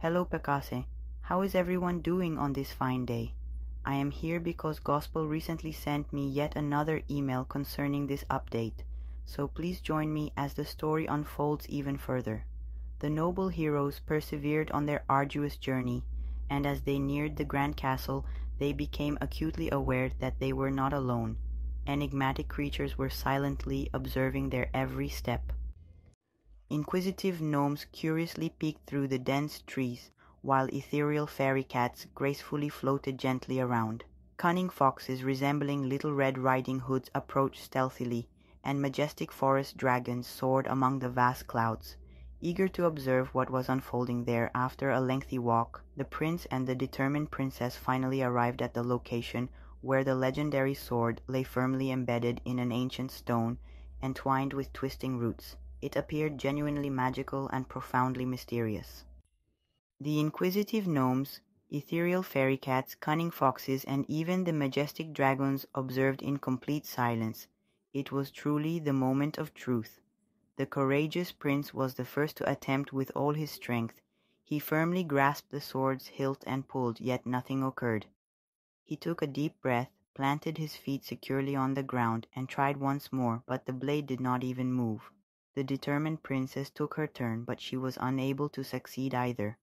Hello, Pekase. How is everyone doing on this fine day? I am here because Gospel recently sent me yet another email concerning this update, so please join me as the story unfolds even further. The noble heroes persevered on their arduous journey, and as they neared the Grand Castle, they became acutely aware that they were not alone. Enigmatic creatures were silently observing their every step. Inquisitive gnomes curiously peeked through the dense trees, while ethereal fairy cats gracefully floated gently around. Cunning foxes resembling little Red Riding Hoods approached stealthily, and majestic forest dragons soared among the vast clouds. Eager to observe what was unfolding there after a lengthy walk, the prince and the determined princess finally arrived at the location where the legendary sword lay firmly embedded in an ancient stone, entwined with twisting roots. It appeared genuinely magical and profoundly mysterious. The inquisitive gnomes, ethereal fairy cats, cunning foxes, and even the majestic dragons observed in complete silence. It was truly the moment of truth. The courageous prince was the first to attempt with all his strength. He firmly grasped the sword's hilt and pulled, yet nothing occurred. He took a deep breath, planted his feet securely on the ground, and tried once more, but the blade did not even move. The determined princess took her turn, but she was unable to succeed either.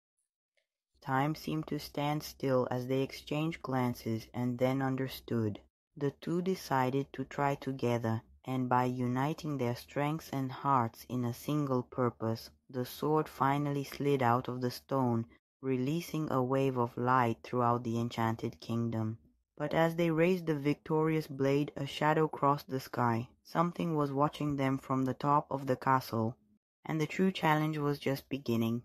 Time seemed to stand still as they exchanged glances and then understood. The two decided to try together, and by uniting their strengths and hearts in a single purpose, the sword finally slid out of the stone, releasing a wave of light throughout the enchanted kingdom. But as they raised the victorious blade, a shadow crossed the sky. Something was watching them from the top of the castle, and the true challenge was just beginning.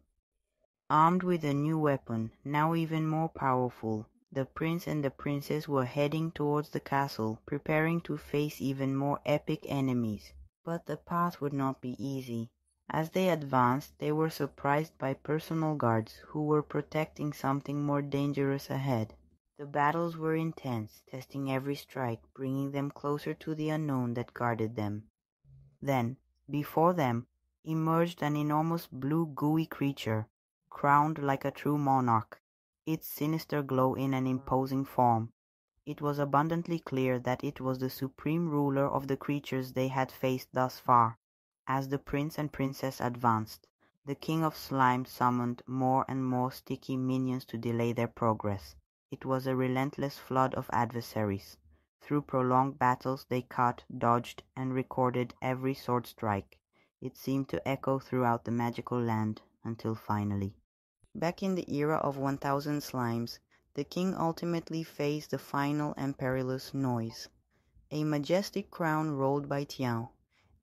Armed with a new weapon, now even more powerful, the prince and the princess were heading towards the castle, preparing to face even more epic enemies. But the path would not be easy. As they advanced, they were surprised by personal guards who were protecting something more dangerous ahead. The battles were intense, testing every strike, bringing them closer to the unknown that guarded them. Then, before them, emerged an enormous blue gooey creature, crowned like a true monarch, its sinister glow in an imposing form. It was abundantly clear that it was the supreme ruler of the creatures they had faced thus far. As the prince and princess advanced, the king of slime summoned more and more sticky minions to delay their progress. It was a relentless flood of adversaries. Through prolonged battles they cut, dodged, and recorded every sword strike. It seemed to echo throughout the magical land, until finally. Back in the era of 1000 Slimes, the king ultimately faced the final and perilous Noise. A majestic crown rolled by Tiao,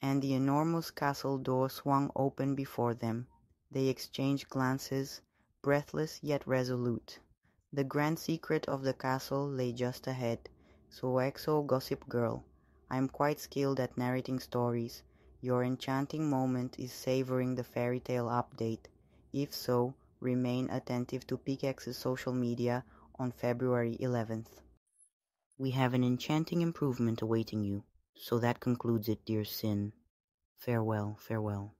and the enormous castle door swung open before them. They exchanged glances, breathless yet resolute. The grand secret of the castle lay just ahead. So Exo Gossip Girl, I am quite skilled at narrating stories. Your enchanting moment is savoring the fairy tale update. If so, remain attentive to Pickaxe's social media on February 11th. We have an enchanting improvement awaiting you. So that concludes it, dear Sin. Farewell, farewell.